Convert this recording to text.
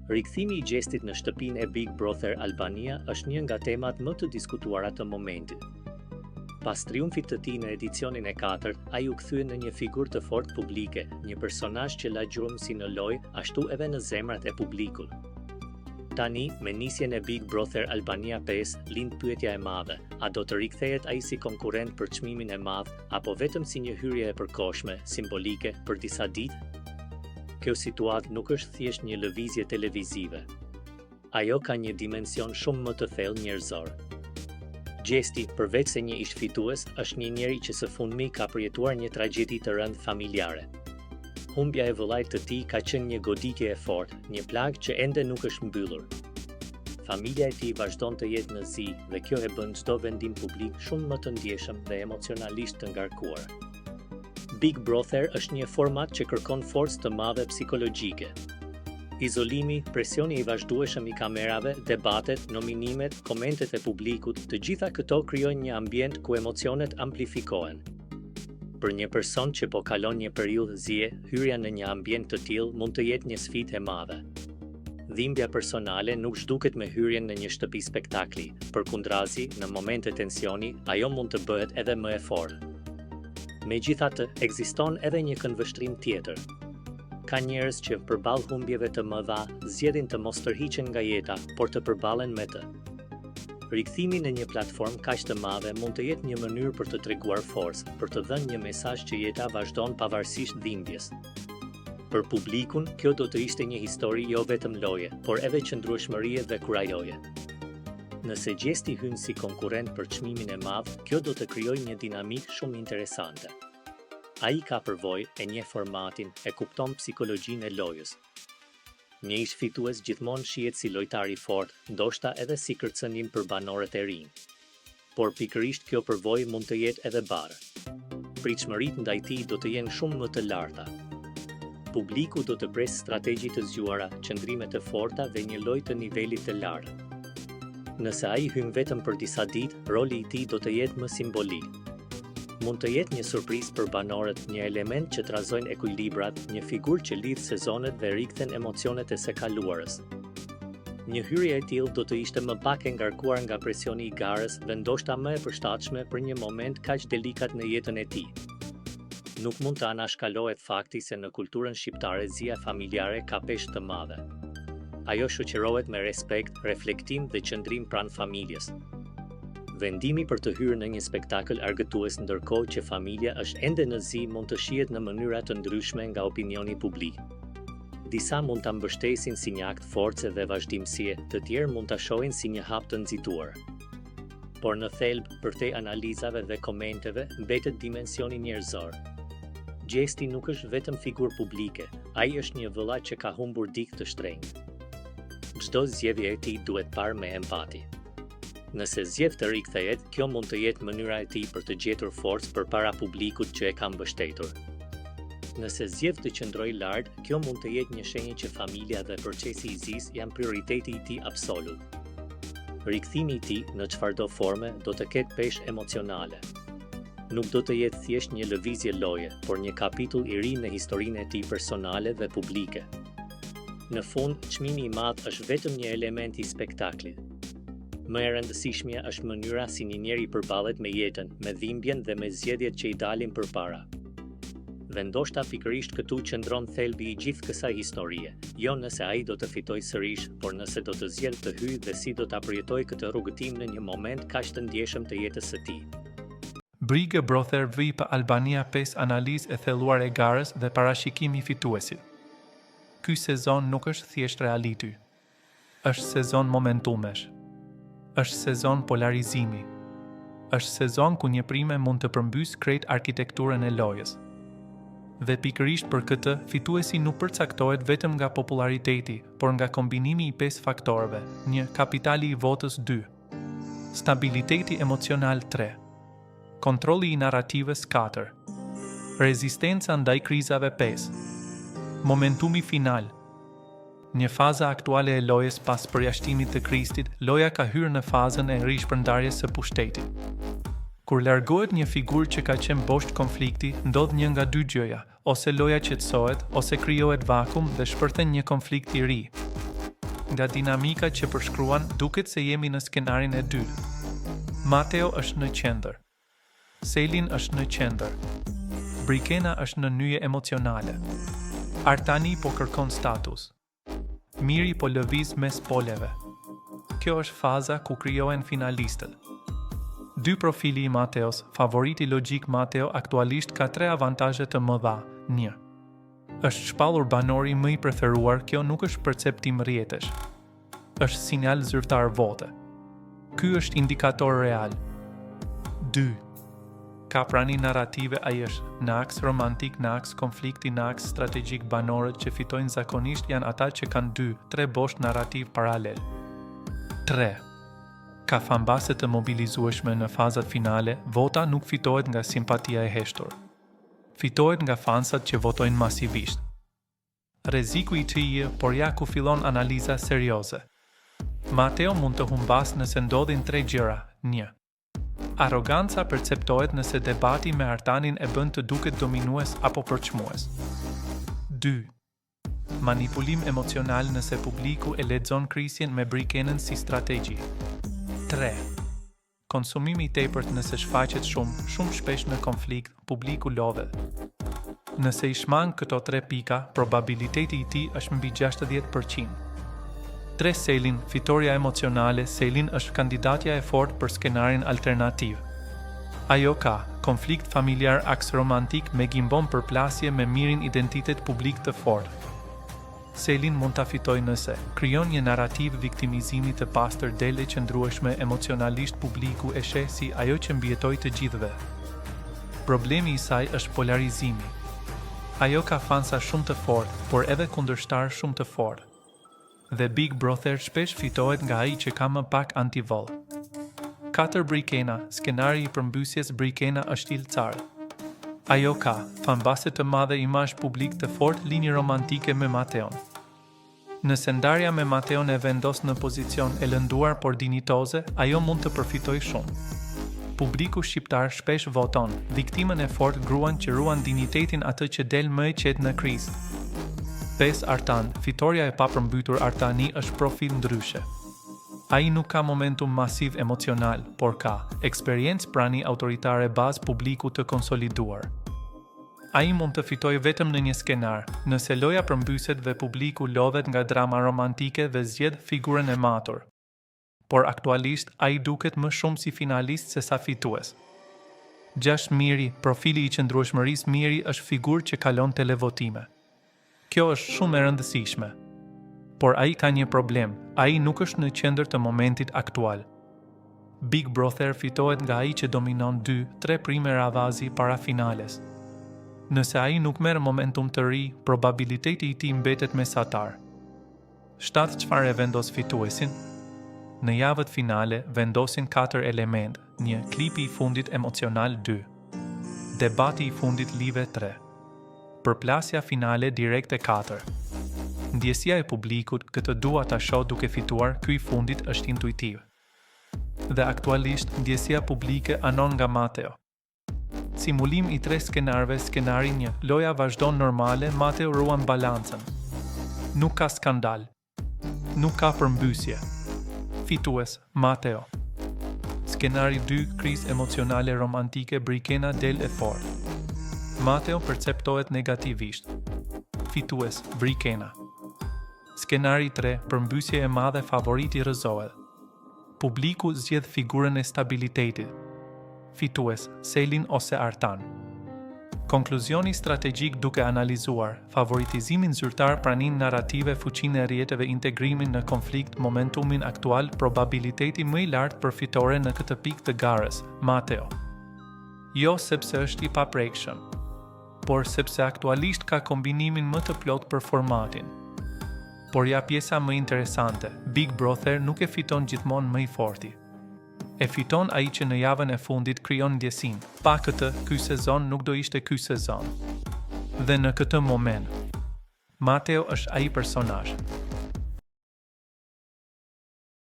Rikthimi I gjestit në shtëpinë e Big Brother Albania është një nga temat më të diskutuara të momentit. Pas triumfit të tij në edicionin e 4, ai u kthye në një figurë të fortë publike, një personazh që la gjurmë si në lojë, ashtu edhe në zemrat e publikut. Tani, me nisjen e Big Brother Albania 5, lind pyetja e madhe: a do të rikthehet ai si konkurrent për çmimin e madh, apo vetëm si një hyrje e përkohshme, simbolike për disa ditë? Kjo situatë nuk është thjesht një lëvizje televizive. Ajo ka një dimension shumë më të thellë njerëzor. Gjesti, përveç se një ish fitues, është një njeri që së fundmi ka përjetuar një tragjedi të rëndë familjare. Humbja e vëllait të tij ka qenë një goditje e fortë, një plagë që ende nuk është mbyllur. Familja e tij vazhdon të jetë në zi dhe kjo e bën çdo vendim publik shumë më të ndjeshëm dhe emocionalisht të ngarkuar. Big Brother është një format që kërkon forcë të madhe psikologjike. Izolimi, presioni I vazhdueshëm I kamerave, debatet, nominimet, komentet e publikut, të gjitha këto krijojnë një ambient ku emocionet amplifikohen. Për një person që po kalon një periudhë zie, hyrja në një ambient të tillë mund të jetë një sfidë e madhe. Dhimbja personale nuk zhduket me hyrjen në një shtëpi spektakli, përkundrazi, në momente tensioni, ajo mund të bëhet edhe më e fortë. Megjithatë, ekziston edhe një këndvështrim tjetër. Ka njerëz që përballë humbjeve të mëdha zgjedhin të mos tërhiqen nga jeta, por të përballen me të. Rikthimi në një platformë kaq të madhe mund të jetë një mënyrë për të treguar forcë, për të dhënë një mesazh që jeta vazhdon pavarësisht dhimbjes. Për publikun, kjo do të ishte një histori jo vetëm loje, por edhe qëndrueshmërie dhe kurajoje. Nëse gjesti hyn si konkurrent për çmimin e madh, kjo do të krijojë një dinamik shumë interesante. Ai ka përvojë, e njeh formatin, e kupton psikologjinë e lojës. Një ish fitues gjithmonë shihet si lojtar I fortë, ndoshta edhe si kërcënim për banorët e rinj. Por pikërisht kjo përvojë mund të jetë edhe barë. Pritshmëritë ndaj tij do të jenë shumë më të larta. Publiku do të presë strategji të zgjuara, qëndrime të forta dhe një lojë të nivelit të lartë. Nëse ai hyn vetëm për disa ditë, roli I tij do të jetë më simbolik. Mund të jetë një surprizë për banorët, një element që trazojnë ekuilibrat, një figurë që lidh sezonet dhe rikthen emocionet e së kaluarës. Një hyrje e tillë do të ishte më pak e ngarkuar nga presioni I garës dhe ndoshta më e përshtatshme për një moment kaq delikat në jetën e tij. Nuk mund të anashkalohet fakti se në kulturën shqiptare zia familjare ka peshë të madhe. Ajo shoqërohet me respekt, reflektim dhe qëndrim pranë familjes. Vendimi për të hyrë në një spektakël argëtues ndërkohë që familja është ende në zi mund të shihet në mënyra të ndryshme nga opinioni publik. Disa mund ta mbështesin si një akt force dhe vazhdimësie, të tjerë mund ta shohin si një hap të nxituar. Por në thelb, përtej analizave dhe komenteve, mbetet dimensioni njerëzor. Gjesti nuk është vetëm figurë publike, ai është një vëllai që ka humbur dikë të shtrenjtë. Çdo zgjedhje e tij duhet parë me empati. Nëse zgjedh të rikthehet, kjo mund të jetë mënyra e tij për të gjetur forcë përpara publikut që e ka mbështetur. Nëse zgjedh të qëndrojë lart, kjo mund të jetë një shenjë që familja dhe procesi I zis janë prioriteti I tij absolut. Rikthimi I tij, në çfarëdo forme, do të ketë peshë emocionale. Nuk do të jetë thjesht një lëvizje loje, por një kapitull I ri në historinë e tij personale dhe publike. Në fund, çmimi I madh është vetëm një element I spektaklit. Më e rëndësishmja është mënyra si një njeri përballet me jetën, me dhimbjen dhe me zgjedhjet që I dalin përpara. Dhe ndoshta pikërisht këtu qëndron thelbi I gjithë kësaj historie, jo nëse ai do të fitojë sërish, por nëse do të zgjedhë të hyjë dhe si do ta përjetojë këtë rrugëtim në një moment kaq të ndjeshëm të jetës së tij. Big Brother VIP Albania 5 analizë e thelluar e garës dhe parashikimi I fituesit. Ky sezon nuk është thjesht reality. Është sezon momentumesh. Është sezon polarizimi. Është sezon ku një prime mund të përmbys krejt arkitekturën e lojës. Dhe pikërisht për këtë, fituesi nuk përcaktohet vetëm nga populariteti, por nga kombinimi I 5 faktorëve, një kapitali I votës 2, stabiliteti emocional 3, kontrolli I narrativës 4, rezistenca ndaj krizave 5, momentumi final. Një faza aktuale e lojës pas përjashtimit të Kristit, loja ka hyrë në fazën e rishpërndarjes së pushtetit. Kur largohet një figurë që ka qenë boshtë konflikti, ndodh një nga dy gjëja, ose loja qetësohet, ose krijohet vakum dhe shpërthen një konflikt I ri. nga dinamika që përshkruan duket se jemi në skenarin e dytë. Mateo është në qendër. Selin është në qendër. Brikena është në nyje emocionale. Artani po kërkon status. Miri po lëviz mes poleve. Kjo është faza ku krijohen finalistët. Dy profili i Mateos, favoriti logjik Mateo aktualisht ka 3 avantazhe të mëdha. 1. Është shpallur banori më i preferuar, kjo nuk është perceptim rrjetesh. Është sinjal zyrtar vote. Ky është indikator real. 2. Ka prani narrative, ai është në aks romantik, në aks konflikti, në aks strategjik. Banorët që fitojnë zakonisht janë ata që kanë 2-3 bosh narrativ paralel. 3. Ka fanbase të mobilizueshme në fazat finale, vota nuk fitohet nga simpatia e heshtur. Fitohet nga fansat që votojnë masivisht. Rreziku i tij, por ja ku fillon analiza serioze. Mateo mund të humbas nëse ndodhin 3 gjëra. 1. Arroganca perceptohet nëse debati me Artanin e bën të duket dominues apo përçmues. 2. Manipulim emocional nëse publiku e lexon krisjen me Brikenën si strategji. 3. Konsumimi i tepërt nëse shfaqet shumë shpesh në konflikt, publiku lodhet. Nëse i shmang këto 3 pika, probabiliteti i tij është mbi 60%. 3. Selin, fitoria emocionale. Selin është kandidatja e fortë për skenarin alternativ. Ajo ka konflikt familjar, aks romantik me gimbon përplasje me mirin, identitet publik të fortë. Selin mund ta fitojë nëse krijon një narrativ viktimizimi të pastër, dele qëndrueshme emocionalisht, publiku e sheh si ajo që mbijetoi të gjithëve. Problemi i saj është polarizimi. Ajo ka fansa shumë të fortë, por edhe kundërshtar shumë të fortë. Dhe Big Brother shpesh fitohet nga ai që ka më pak antivol. 4. Brikena, skenari i përmbysjes. Brikena është ilcar. Ajo ka fanbase të madhe, imazh publik të fortë, linjë romantike me Mateon. Nëse ndarja me Mateon e vendos në pozicion e lënduar por dinitoze, ajo mund të përfitojë shumë. Publiku shqiptar shpesh voton viktimën e fortë, gruan që ruan dinitetin, atë që del më e qetë në krizë. 5. Artan, fitoria e papërmbytur. Artani është profil ndryshe. Ai nuk ka momentum masiv emocional, por ka eksperiencë prani autoritare, bazë publiku të konsoliduar. Ai mund të fitojë vetëm në një skenar, nëse loja përmbyset dhe publiku lodhet nga drama romantike dhe zgjedh figurën e matur. Por aktualisht ai duket më shumë si finalist se sa fitues. 6. Miri, profili i qëndrueshmërisë. Miri është figurë që kalon televotime. Kjo është shumë e rëndësishme. Por ai ka një problem, ai nuk është në qendër të momentit aktual. Big Brother fitohet nga ai që dominon 2-3 prime ravazi para finales. Nëse ai nuk merr momentum të ri, probabiliteti i tij mbetet mesatar. 7. Çfarë vendos fituesin? Në javët finale vendosin 4 element, 1. Klipi i fundit emocional. 2. Debati i fundit live. 3. Përplasja finale direkte. 4. Ndjesia e publikut, këtë dua ta shoh duke fituar, ky i fundit është intuitiv. Dhe aktualisht ndjesia publike anon nga Mateo. Simulim i 3 skenarëve. Skenari 1. Loja vazhdon normale, Mateo ruan balancën. Nuk ka skandal. Nuk ka përmbysje. Fitues, Mateo. Skenari 2. Krizë emocionale romantike. Brikena del e fortë. Mateo perceptohet negativisht. Fitues, Brikena. Skenari 3. Përmbysje e madhe, favoriti rrëzohet. Publiku zgjedh figurën e stabilitetit. Fitues, Selin ose Artan. Konkluzioni strategjik duke analizuar favoritizimin zyrtar, praninë narrative, fuqinë e rrjeteve, integrimin në konflikt, momentumin aktual, probabiliteti më i lartë për fitore në këtë pikë të garës, Mateo. Jo sepse është i paprekshëm, por sepse aktualisht ka kombinimin më të plot për formatin. Por ja pjesa më interesante, Big Brother nuk e fiton gjithmonë më i forti. E fiton ai që në javën e fundit krijon ndjesin. Pa këtë, ky sezon nuk do ishte ky sezon. Dhe në këtë moment, Mateo është ai personazh.